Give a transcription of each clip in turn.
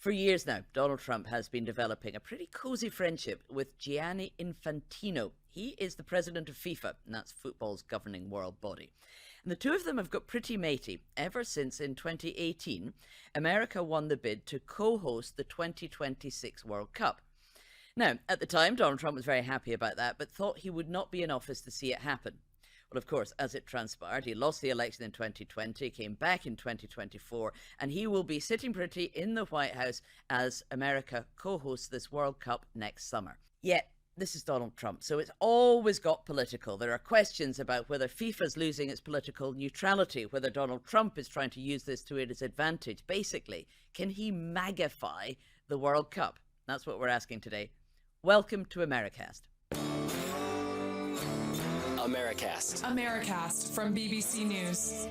For years now, Donald Trump has been developing a pretty cozy friendship with Gianni Infantino. He is the president of FIFA, and that's football's governing world body. And the two of them have got pretty matey ever since in 2018, America won the bid to co-host the 2026 World Cup. Now, at the time, Donald Trump was very happy about that, but thought he would not be in office to see it happen. Well, of course, as it transpired, he lost the election in 2020, came back in 2024, and he will be sitting pretty in the White House as America co-hosts this World Cup next summer. Yet, this is Donald Trump, so it's always got political. There are questions about whether FIFA's losing its political neutrality, whether Donald Trump is trying to use this to his advantage. Basically, can he magify the World Cup? That's what we're asking today. Welcome to Americast. Americast from BBC News.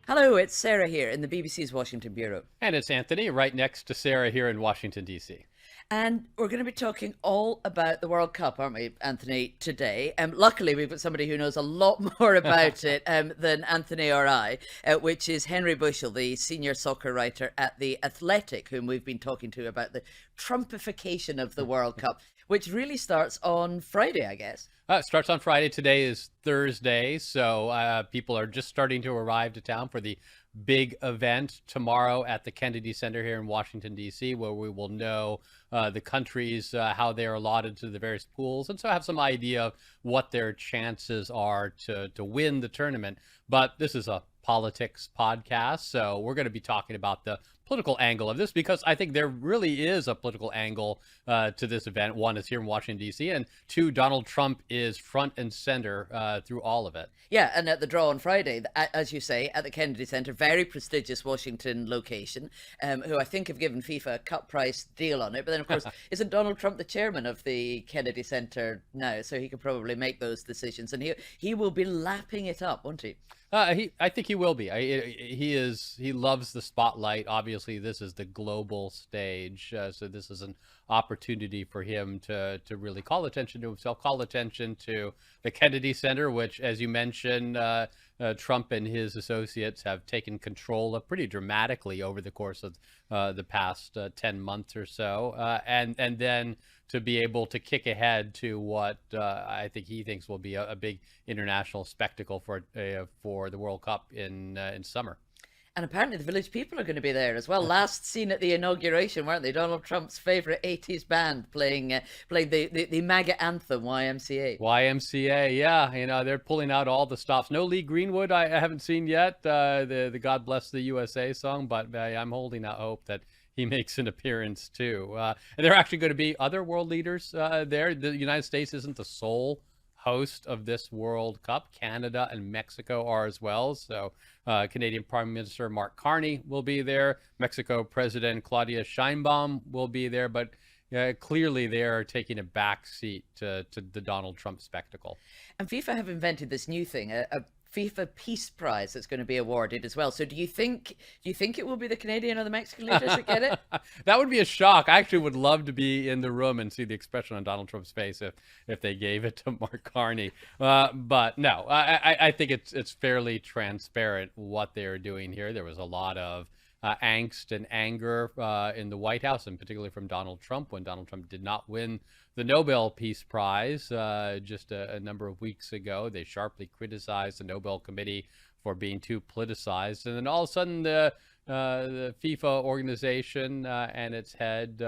Hello, it's Sarah here in the BBC's Washington Bureau. And it's Anthony, right next to Sarah here in Washington, D.C. And we're going to be talking all about the World Cup, aren't we, Anthony, today? Luckily, we've got somebody who knows a lot more about it than Anthony or I, which is Henry Bushell, the senior soccer writer at The Athletic, whom we've been talking to about the Trumpification of the World Cup, which really starts on Friday, I guess. It starts on Friday. Today is Thursday, so people are just starting to arrive to town for the big event tomorrow at the Kennedy Center here in Washington, D.C., where we will know the countries, how they are allotted to the various pools, and so have some idea of what their chances are to win the tournament. But this is a politics podcast, so we're going to be talking about the political angle of this, because I think there really is a political angle to this event. One is here in Washington, D.C., and two, Donald Trump is front and center through all of it. Yeah, and at the draw on Friday, as you say, at the Kennedy Center, very prestigious Washington location, who I think have given FIFA a cut price deal on it. But then, of course, isn't Donald Trump the chairman of the Kennedy Center now? So he could probably make those decisions. And he will be lapping it up, won't he? I think he will be. He loves the spotlight. Obviously, this is the global stage, so this is an opportunity for him to really call attention to himself, call attention to the Kennedy Center, which, as you mentioned, Trump and his associates have taken control of pretty dramatically over the course of the past 10 months or so, and then to be able to kick ahead to what I think he thinks will be a big international spectacle for the World Cup in summer. And apparently the Village People are going to be there as well. Last seen at the inauguration, weren't they? Donald Trump's favorite 80s band playing the MAGA anthem, YMCA. YMCA, yeah. They're pulling out all the stops. No Lee Greenwood, I haven't seen yet, the God Bless the USA song, but I'm holding out hope that he makes an appearance too. And there are actually going to be other world leaders there. The United States isn't the sole host of this World Cup. Canada and Mexico are as well. So Canadian Prime Minister Mark Carney will be there. Mexico President Claudia Sheinbaum will be there. But clearly they are taking a back seat to the Donald Trump spectacle. And FIFA have invented this new thing, a FIFA Peace Prize that's going to be awarded as well. So do you think it will be the Canadian or the Mexican leaders that get it? That would be a shock. I actually would love to be in the room and see the expression on Donald Trump's face if they gave it to Mark Carney. But no, I think it's fairly transparent what they're doing here. There was a lot of angst and anger in the White House, and particularly from Donald Trump when Donald Trump did not win the Nobel Peace Prize just a number of weeks ago. They sharply criticized the Nobel Committee for being too politicized, and then all of a sudden the FIFA organization and its head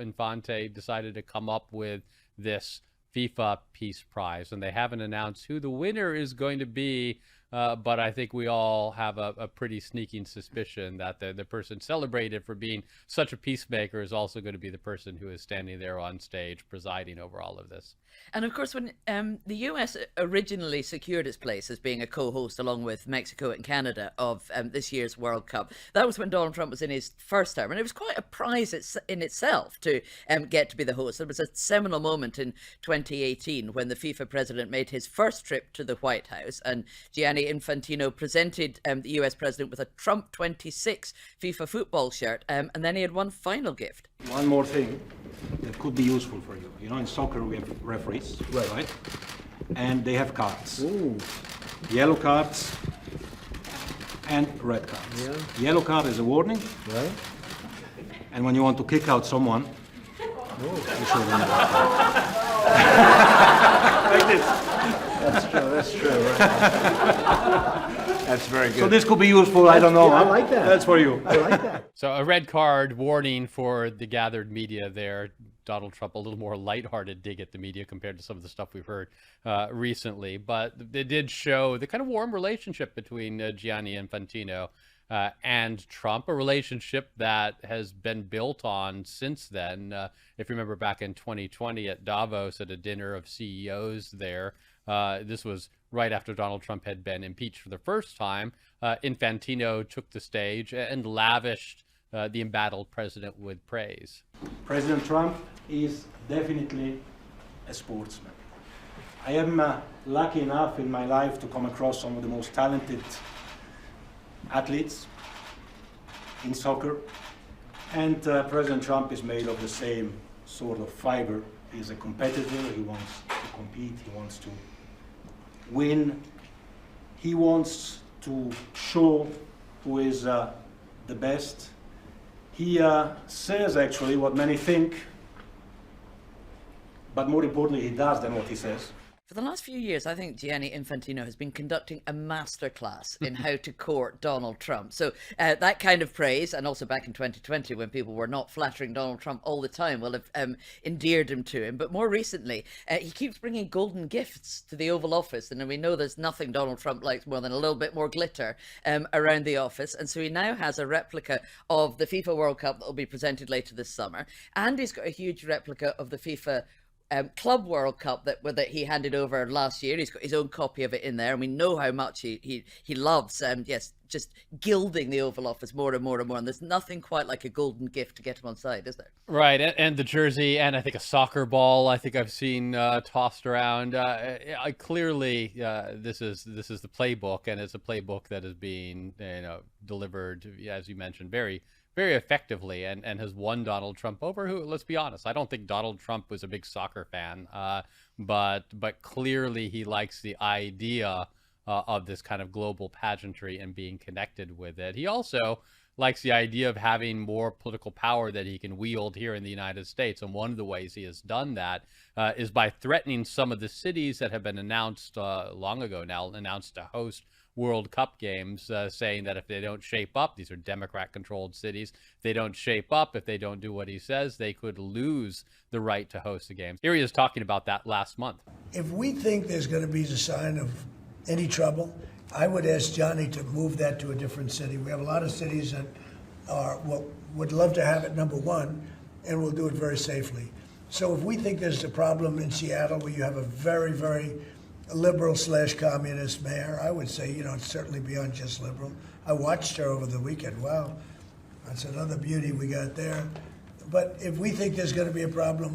Infante decided to come up with this FIFA Peace Prize, and they haven't announced who the winner is going to be. But I think we all have a pretty sneaking suspicion that the person celebrated for being such a peacemaker is also going to be the person who is standing there on stage presiding over all of this. And of course, when the US originally secured its place as being a co-host along with Mexico and Canada of this year's World Cup, that was when Donald Trump was in his first term. And it was quite a prize in itself to get to be the host. There was a seminal moment in 2018 when the FIFA president made his first trip to the White House, and Gianni Infantino presented the US president with a Trump 26 FIFA football shirt, and then he had one final gift. One more thing that could be useful for you. In soccer we have referees, right? And they have cards. Ooh. Yellow cards and red cards. Yeah. Yellow card is a warning, Right? and when you want to kick out someone, you show them that. Like this. That's true, right? That's very good. So this could be useful, I don't know. Yeah, I huh? like that. That's for you. I like that. So a red card warning for the gathered media there. Donald Trump, a little more lighthearted dig at the media compared to some of the stuff we've heard recently. But they did show the kind of warm relationship between Gianni Infantino and Trump, a relationship that has been built on since then. If you remember back in 2020 at Davos at a dinner of CEOs there, this was right after Donald Trump had been impeached for the first time. Infantino took the stage and lavished the embattled president with praise. President Trump is definitely a sportsman. I am lucky enough in my life to come across some of the most talented athletes in soccer, and President Trump is made of the same sort of fiber. He's a competitor, he wants to compete, he wants to win, he wants to show who is the best. He says actually what many think, but more importantly, he does than what he says. For the last few years, I think Gianni Infantino has been conducting a masterclass in how to court Donald Trump. So that kind of praise, and also back in 2020 when people were not flattering Donald Trump all the time, will have endeared him to him. But more recently, he keeps bringing golden gifts to the Oval Office. And we know there's nothing Donald Trump likes more than a little bit more glitter around the office. And so he now has a replica of the FIFA World Cup that will be presented later this summer. And he's got a huge replica of the FIFA Club World Cup that he handed over last year. He's got his own copy of it in there, and we know how much he loves just gilding the Oval Office more and more and more. And there's nothing quite like a golden gift to get him on side, is there? Right, and the jersey, and I think a soccer ball. I think I've seen tossed around. Clearly, this is the playbook, and it's a playbook that is being delivered, as you mentioned, very effectively, and has won Donald Trump over, who, let's be honest, I don't think Donald Trump was a big soccer fan, but clearly he likes the idea of this kind of global pageantry and being connected with it. He also likes the idea of having more political power that he can wield here in the United States, and one of the ways he has done that is by threatening some of the cities that have been announced long ago now, announced to host World Cup games, saying that if they don't shape up, these are Democrat-controlled cities, if they don't shape up, if they don't do what he says, they could lose the right to host the games. Here he is talking about that last month. If we think there's going to be a sign of any trouble, I would ask Gianni to move that to a different city. We have a lot of cities that would love to have it number one, and we'll do it very safely. So if we think there's a problem in Seattle where you have a very, very liberal/communist mayor, I would say, it's certainly beyond just liberal. I watched her over the weekend. Wow, that's another beauty we got there. But if we think there's going to be a problem,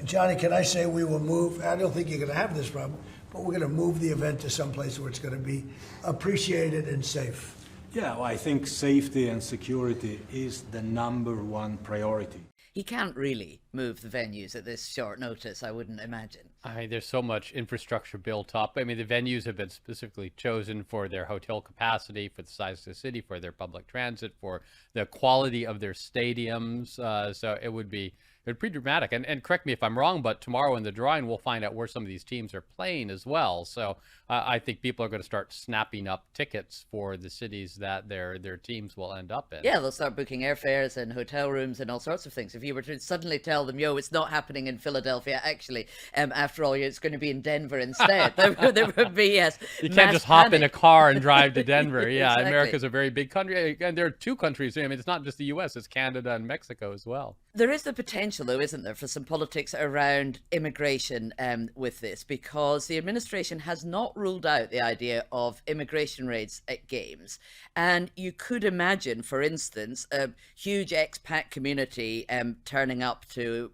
Johnny, can I say we will move? I don't think you're going to have this problem, but we're going to move the event to someplace where it's going to be appreciated and safe. Yeah, well, I think safety and security is the #1 priority. He can't really move the venues at this short notice, I wouldn't imagine. There's so much infrastructure built up. The venues have been specifically chosen for their hotel capacity, for the size of the city, for their public transit, for the quality of their stadiums. So it would be pretty dramatic. And correct me if I'm wrong, but tomorrow in the drawing, we'll find out where some of these teams are playing as well. So I think people are going to start snapping up tickets for the cities that their teams will end up in. Yeah, they'll start booking airfares and hotel rooms and all sorts of things. If you were to suddenly tell them, it's not happening in Philadelphia, actually, after all, it's going to be in Denver instead. there would be, yes. You can't just hop in a car and drive to Denver. Yeah, Exactly. America's a very big country. And there are two countries. It's not just the U.S., it's Canada and Mexico as well. There is the potential, though, isn't there, for some politics around immigration with this, because the administration has not ruled out the idea of immigration raids at games. And you could imagine, for instance, a huge expat community turning up to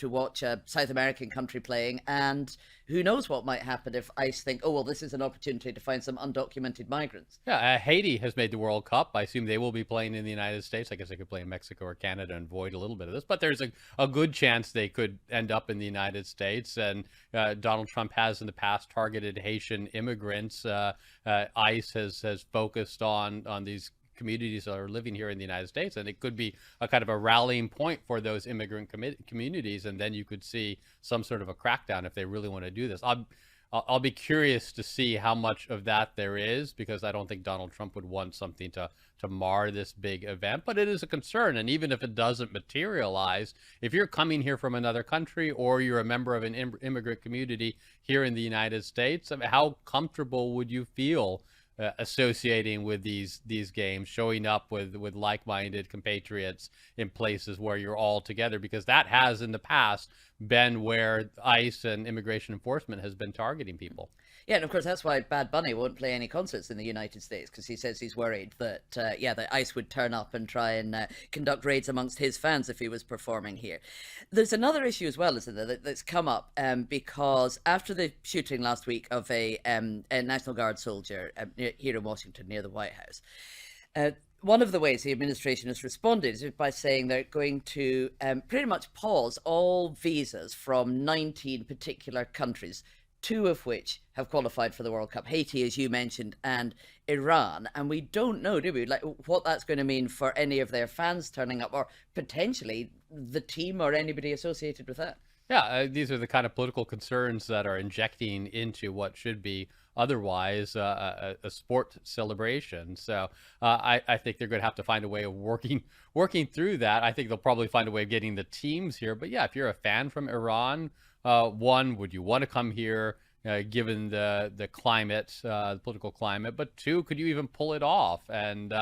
watch a South American country playing, and who knows what might happen if ICE think, oh, well, this is an opportunity to find some undocumented migrants. Yeah, Haiti has made the World Cup. I assume they will be playing in the United States. I guess they could play in Mexico or Canada and avoid a little bit of this. But there's a good chance they could end up in the United States. And Donald Trump has in the past targeted Haitian immigrants. ICE has focused on these communities that are living here in the United States, and it could be a kind of a rallying point for those immigrant communities, and then you could see some sort of a crackdown if they really want to do this. I'll be curious to see how much of that there is, because I don't think Donald Trump would want something to mar this big event, but it is a concern. And even if it doesn't materialize, if you're coming here from another country or you're a member of an immigrant community here in the United States, I mean, how comfortable would you feel associating with these games, showing up with like-minded compatriots in places where you're all together? Because that has in the past been where ICE and immigration enforcement has been targeting people. Yeah, and of course that's why Bad Bunny won't play any concerts in the United States, because he says he's worried that that ICE would turn up and try and conduct raids amongst his fans if he was performing here. There's another issue as well, isn't there, that's come up because after the shooting last week of a National Guard soldier here in Washington near the White House, one of the ways the administration has responded is by saying they're going to pretty much pause all visas from 19 particular countries, 2 of which have qualified for the World Cup, Haiti, as you mentioned, and Iran. And we don't know, do we, like what that's going to mean for any of their fans turning up, or potentially the team or anybody associated with that. Yeah, these are the kind of political concerns that are injecting into what should be otherwise a sport celebration. So I think they're going to have to find a way of working through that. I think they'll probably find a way of getting the teams here. But yeah, if you're a fan from Iran, one, would you want to come here given the climate, the political climate? But 2, could you even pull it off? And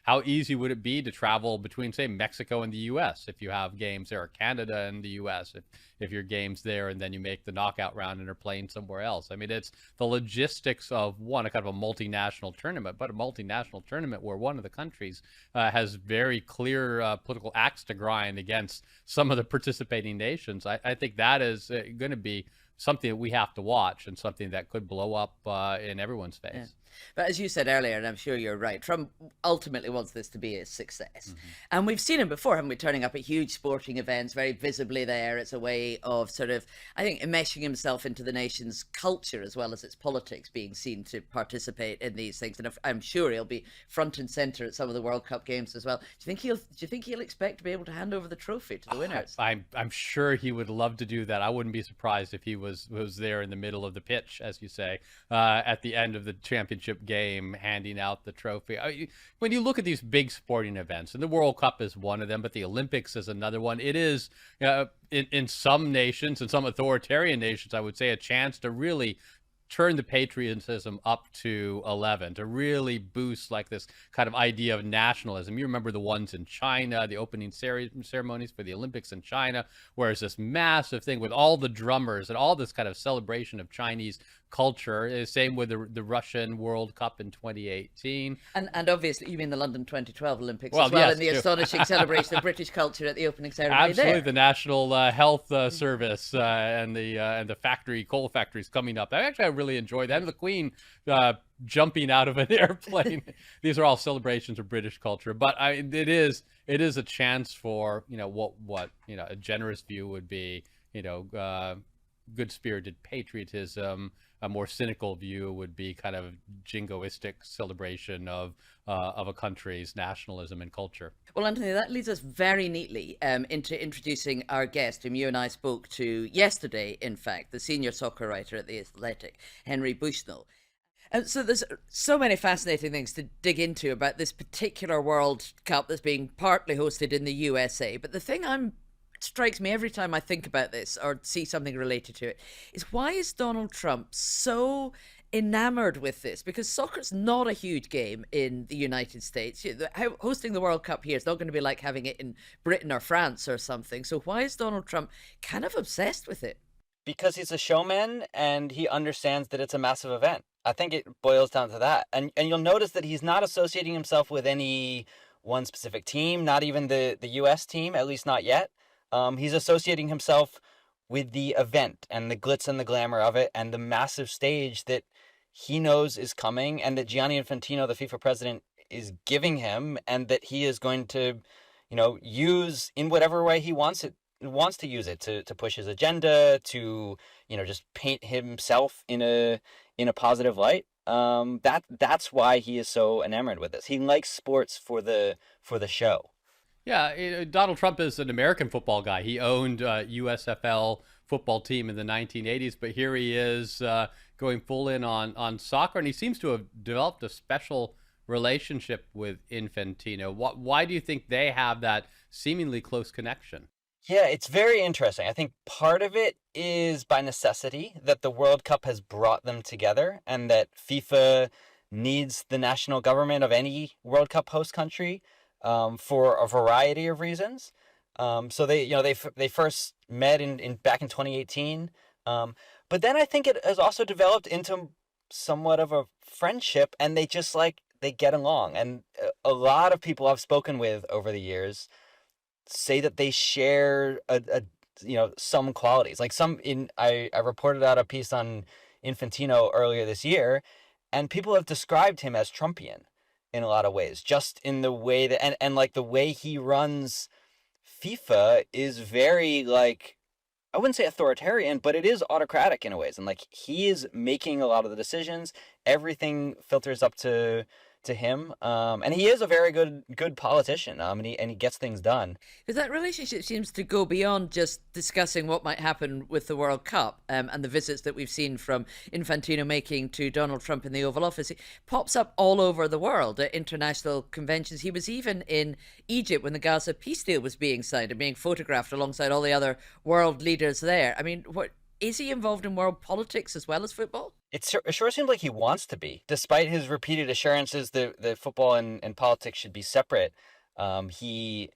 how easy would it be to travel between, say, Mexico and the U.S. if you have games there, or Canada and the U.S. if your game's there, and then you make the knockout round and are playing somewhere else? I mean, it's the logistics of a kind of a multinational tournament, but a multinational tournament where one of the countries has very clear political axe to grind against some of the participating nations. I think that is going to be something that we have to watch, and something that could blow up in everyone's face. Yeah. But as you said earlier, and I'm sure you're right, Trump ultimately wants this to be a success. And we've seen him before, haven't we, turning up at huge sporting events, very visibly there. It's a way of sort of, I think, enmeshing himself into the nation's culture as well as its politics, being seen to participate in these things. And I'm sure he'll be front and center at some of the World Cup games as well. Do you think he'll expect to be able to hand over the trophy to the winners? I'm sure he would love to do that. I wouldn't be surprised if he was there in the middle of the pitch, as you say, at the end of the championship game, handing out the trophy. When you look at these big sporting events, and the World Cup is one of them, but the Olympics is another one, it is in some nations, in some authoritarian nations, I would say, a chance to really turn the patriotism up to 11, to really boost like this kind of idea of nationalism. You remember the ones in China, the opening ceremonies for the Olympics in China, where it's this massive thing with all the drummers and all this kind of celebration of Chinese culture. Same with the Russian World Cup in 2018. And obviously, you mean the London 2012 Olympics well, as well, yes, and the astonishing celebration of British culture at the opening ceremony. Absolutely, there. The National Health Service and the coal factories coming up. I really enjoyed that. And the Queen jumping out of an airplane. These are all celebrations of British culture. But it is a chance for what a generous view would be, good-spirited patriotism. A more cynical view would be kind of jingoistic celebration of a country's nationalism and culture. Well, Anthony, that leads us very neatly into introducing our guest, whom you and I spoke to yesterday, in fact, the senior soccer writer at The Athletic, Henry Bushnell. So there's so many fascinating things to dig into about this particular World Cup that's being partly hosted in the USA. But the thing strikes me every time I think about this or see something related to it is, why is Donald Trump so enamored with this? Because soccer's not a huge game in the United States. Hosting the World Cup here is not going to be like having it in Britain or France or something. So why is Donald Trump kind of obsessed with it? Because he's a showman and he understands that it's a massive event. I think it boils down to that. And you'll notice that he's not associating himself with any one specific team, not even the U.S. team, at least not yet. He's associating himself with the event and the glitz and the glamour of it and the massive stage that he knows is coming and that Gianni Infantino, the FIFA president, is giving him, and that he is going to, use in whatever way he wants to use it to push his agenda, to, just paint himself in a positive light. That's why he is so enamored with this. He likes sports for the show. Yeah, Donald Trump is an American football guy. He owned USFL football team in the 1980s, but here he is going full in on soccer, and he seems to have developed a special relationship with Infantino. Why do you think they have that seemingly close connection? Yeah, it's very interesting. I think part of it is by necessity, that the World Cup has brought them together, and that FIFA needs the national government of any World Cup host country for a variety of reasons. So they first met back in 2018. But then I think it has also developed into somewhat of a friendship, and they just they get along. And a lot of people I've spoken with over the years say that they share some qualities. I reported out a piece on Infantino earlier this year, and people have described him as Trumpian in a lot of ways, just in the way that and the way he runs FIFA is very I wouldn't say authoritarian, but it is autocratic in a ways. And he is making a lot of the decisions. Everything filters up to him. And he is a very good politician. And he gets things done. Because that relationship seems to go beyond just discussing what might happen with the World Cup and the visits that we've seen from Infantino making to Donald Trump in the Oval Office. It pops up all over the world at international conventions. He was even in Egypt when the Gaza peace deal was being signed and being photographed alongside all the other world leaders there. I mean, is he involved in world politics as well as football? It sure seems like he wants to be, despite his repeated assurances that football and politics should be separate. It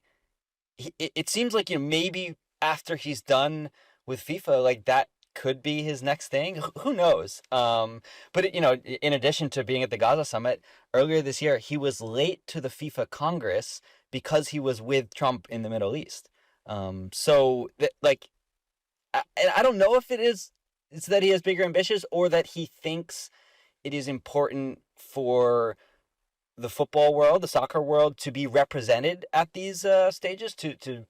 seems like maybe after he's done with FIFA, that could be his next thing. Who knows? But in addition to being at the Gaza summit earlier this year, he was late to the FIFA Congress because he was with Trump in the Middle East. So I don't know if it's that he has bigger ambitions or that he thinks it is important for the football world, the soccer world, to be represented at these stages, to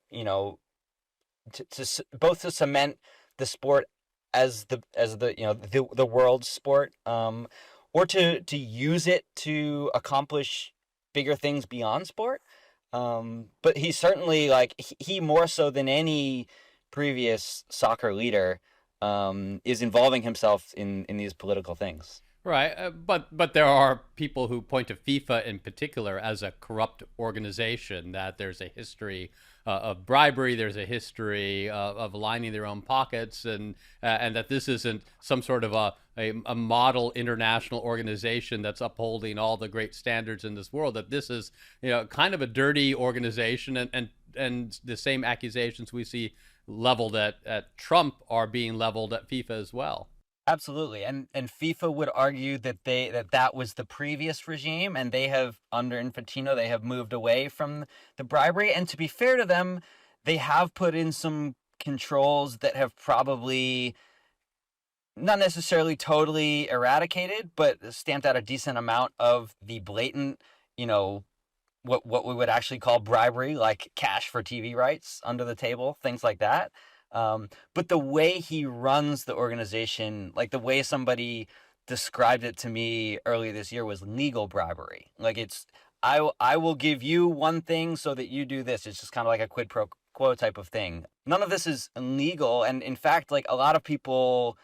both to cement the sport as the world sport, or to use it to accomplish bigger things beyond sport. But he certainly he more so than any previous soccer leader is involving himself in these political things. Right, but there are people who point to FIFA in particular as a corrupt organization, that there's a history of bribery, there's a history of lining their own pockets, and that this isn't some sort of a model international organization that's upholding all the great standards in this world, that this is kind of a dirty organization, and the same accusations we see leveled at Trump are being leveled at FIFA as well. Absolutely. And FIFA would argue that that was the previous regime, and they have, under Infantino, they have moved away from the bribery. And to be fair to them, they have put in some controls that have probably not necessarily totally eradicated, but stamped out a decent amount of the blatant, what we would actually call bribery, like cash for TV rights under the table, things like that. But the way he runs the organization, the way somebody described it to me earlier this year, was legal bribery. I will give you one thing so that you do this. It's just kind of like a quid pro quo type of thing. None of this is illegal. And in fact, a lot of people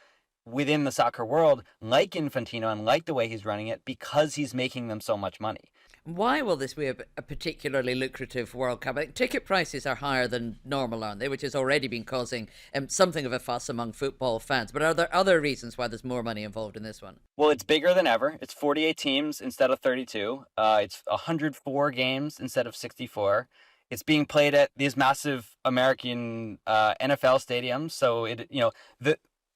within the soccer world like Infantino and like the way he's running it because he's making them so much money. Why will this be a particularly lucrative World Cup? I think ticket prices are higher than normal, aren't they? Which has already been causing something of a fuss among football fans. But are there other reasons why there's more money involved in this one? Well, it's bigger than ever. It's 48 teams instead of 32. It's 104 games instead of 64. It's being played at these massive American NFL stadiums. So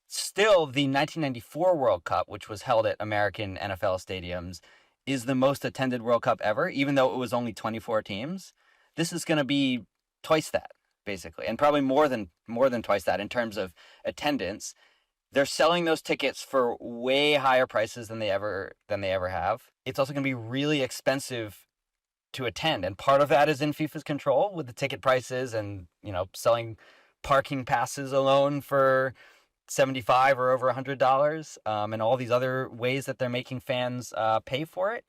still the 1994 World Cup, which was held at American NFL stadiums, is the most attended World Cup ever, even though it was only 24 teams. This is going to be twice that. basically, and probably more than twice that in terms of attendance. They're selling those tickets for way higher prices than they ever have. It's also going to be really expensive to attend, and part of that is in FIFA's control with the ticket prices and, selling parking passes alone for $75 or over $100, and all these other ways that they're making fans pay for it.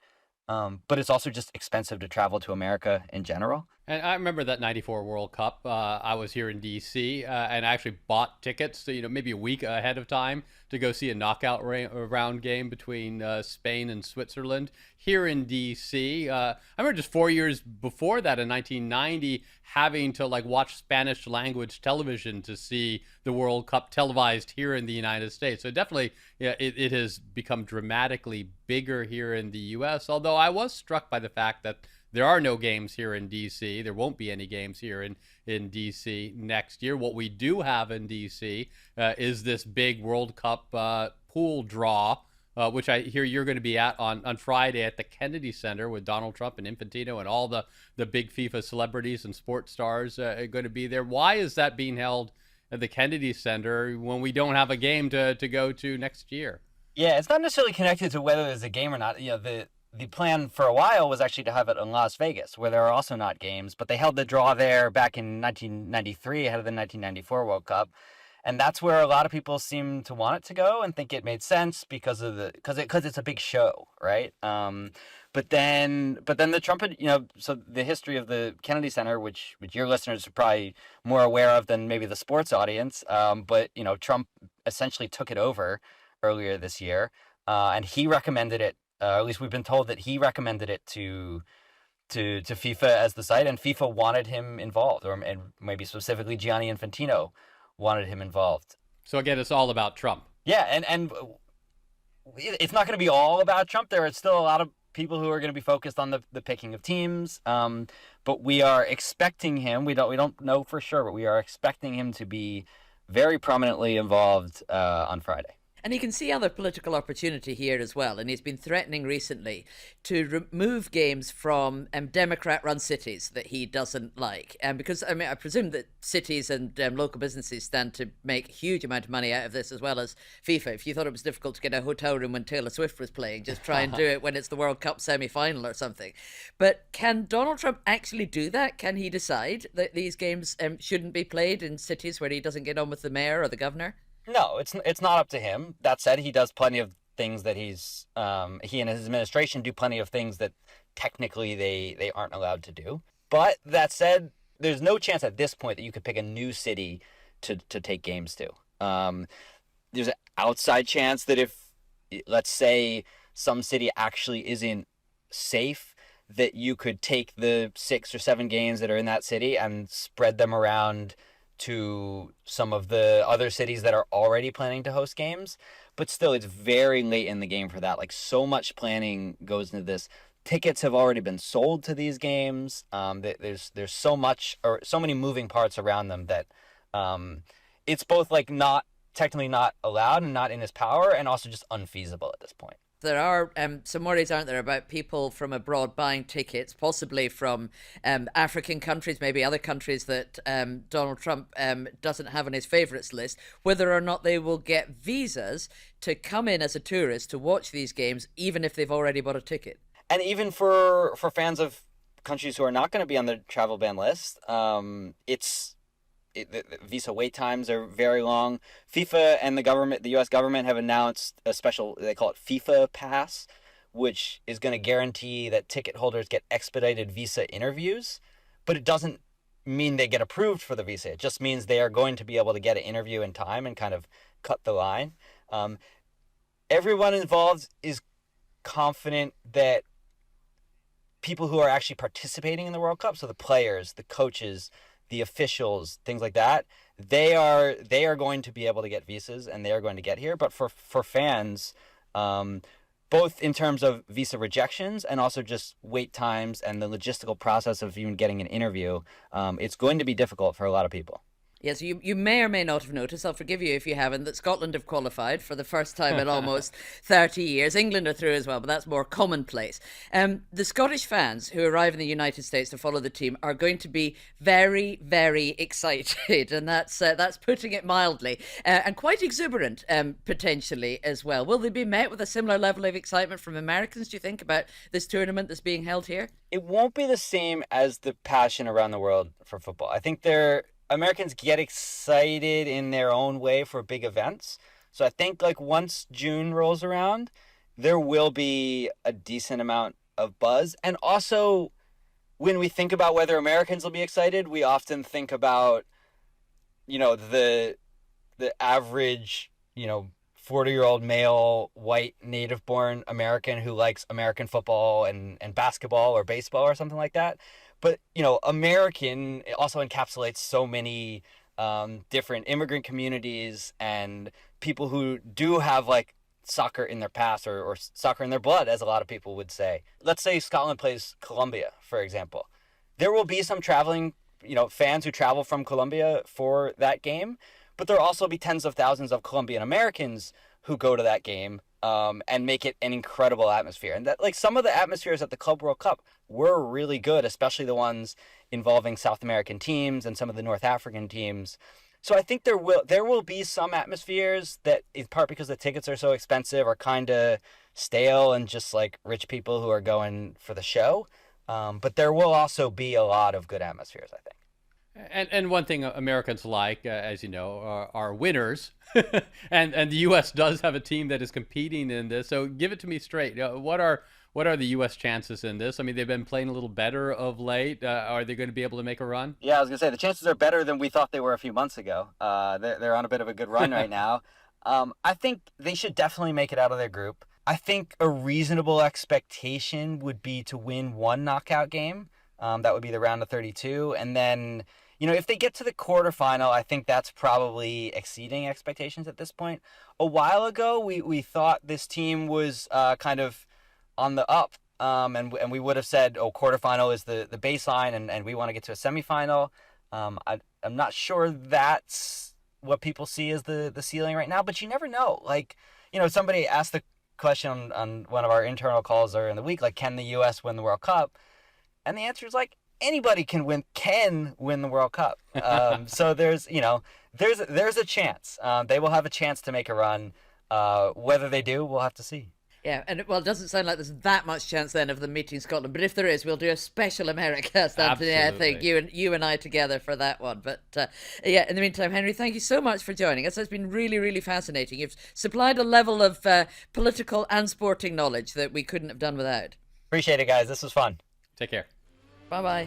But it's also just expensive to travel to America in general. And I remember that '94 World Cup. I was here in D.C. And I actually bought tickets, maybe a week ahead of time to go see a knockout round game between Spain and Switzerland here in D.C. I remember just 4 years before that, in 1990, having to watch Spanish language television to see the World Cup televised here in the United States. So definitely, it has become dramatically bigger here in the U.S. Although I was struck by the fact that there are no games here in D.C. There won't be any games here in D.C. next year. What we do have in D.C. Is this big World Cup pool draw, which I hear you're going to be at on Friday at the Kennedy Center with Donald Trump and Infantino and all the big FIFA celebrities and sports stars are going to be there. Why is that being held at the Kennedy Center when we don't have a game to go to next year? Yeah, it's not necessarily connected to whether there's a game or not. The plan for a while was actually to have it in Las Vegas, where there are also not games, but they held the draw there back in 1993 ahead of the 1994 World Cup. And that's where a lot of people seem to want it to go and think it made sense because it's a big show, right? But then the Trump, so the history of the Kennedy Center, which your listeners are probably more aware of than maybe the sports audience, but Trump essentially took it over earlier this year, and he recommended it. At least we've been told that he recommended it to FIFA as the site, and FIFA wanted him involved, and maybe specifically Gianni Infantino wanted him involved. So again, it's all about Trump. Yeah, and it's not going to be all about Trump. There are still a lot of people who are going to be focused on the picking of teams, but we are expecting him. We don't know for sure, but we are expecting him to be very prominently involved on Friday. And you can see other political opportunity here as well. And he's been threatening recently to remove games from Democrat-run cities that he doesn't like. Because, I presume that cities and local businesses stand to make a huge amount of money out of this, as well as FIFA. If you thought it was difficult to get a hotel room when Taylor Swift was playing, just try and do it when it's the World Cup semi-final or something. But can Donald Trump actually do that? Can he decide that these games shouldn't be played in cities where he doesn't get on with the mayor or the governor? No, it's not up to him. That said, he does plenty of things that he and his administration do plenty of things that technically they aren't allowed to do. But that said, there's no chance at this point that you could pick a new city to take games to. There's an outside chance that if, let's say, some city actually isn't safe, that you could take the 6 or 7 games that are in that city and spread them around to some of the other cities that are already planning to host games. But still, it's very late in the game for that. So much planning goes into this. Tickets have already been sold to these games. There's so much, or so many moving parts around them that it's both not technically not allowed and not in his power, and also just unfeasible at this point. There are some worries, aren't there, about people from abroad buying tickets, possibly from African countries, maybe other countries that Donald Trump doesn't have on his favourites list, whether or not they will get visas to come in as a tourist to watch these games, even if they've already bought a ticket. And even for fans of countries who are not going to be on the travel ban list, the visa wait times are very long. FIFA and the U.S. government have announced a special, they call it FIFA Pass, which is going to guarantee that ticket holders get expedited visa interviews, but it doesn't mean they get approved for the visa. It just means they are going to be able to get an interview in time and kind of cut the line. Everyone involved is confident that people who are actually participating in the World Cup, so the players, the coaches, the officials, things like that, they are going to be able to get visas and they are going to get here. But for fans, both in terms of visa rejections and also just wait times and the logistical process of even getting an interview, it's going to be difficult for a lot of people. Yes, you may or may not have noticed, I'll forgive you if you haven't, that Scotland have qualified for the first time in almost 30 years. England are through as well, but that's more commonplace. The Scottish fans who arrive in the United States to follow the team are going to be very, very excited, and that's putting it mildly, and quite exuberant, potentially as well. Will they be met with a similar level of excitement from Americans, do you think, about this tournament that's being held here? It won't be the same as the passion around the world for football. I think Americans get excited in their own way for big events. So I think like once June rolls around, there will be a decent amount of buzz. And also, when we think about whether Americans will be excited, we often think about, the average, 40-year-old male, white, native-born American who likes American football and basketball or baseball or something like that. But, American also encapsulates so many different immigrant communities and people who do have, like, soccer in their past or soccer in their blood, as a lot of people would say. Let's say Scotland plays Colombia, for example. There will be some traveling, fans who travel from Colombia for that game, but there will also be tens of thousands of Colombian Americans who go to that game and make it an incredible atmosphere. And that, like, some of the atmospheres at the Club World Cup were really good, especially the ones involving South American teams and some of the North African teams. So I think there will be some atmospheres that, in part because the tickets are so expensive, are kind of stale and just like rich people who are going for the show. But there will also be a lot of good atmospheres, I think. And one thing Americans like, as you know, are winners, and the U.S. does have a team that is competing in this. So give it to me straight. What are the U.S. chances in this? I mean, they've been playing a little better of late. Are they going to be able to make a run? Yeah, I was gonna say the chances are better than we thought they were a few months ago. They're on a bit of a good run right now. I think they should definitely make it out of their group. I think a reasonable expectation would be to win one knockout game. That would be the round of 32, and then, if they get to the quarterfinal, I think that's probably exceeding expectations at this point. A while ago, we thought this team was kind of on the up, and we would have said, quarterfinal is the baseline, and we want to get to a semifinal. I'm not sure that's what people see as the ceiling right now, but you never know. Like, somebody asked the question on one of our internal calls earlier in the week, like, can the U.S. win the World Cup? And the answer is, like, anybody can win the World Cup. So there's a chance. They will have a chance to make a run. Whether they do, we'll have to see. Yeah, and it doesn't sound like there's that much chance then of them meeting Scotland. But if there is, we'll do a special Americast, Anthony. I think you and I together for that one. But in the meantime, Henry, thank you so much for joining us. It's been really, really fascinating. You've supplied a level of political and sporting knowledge that we couldn't have done without. Appreciate it, guys. This was fun. Take care. Bye-bye.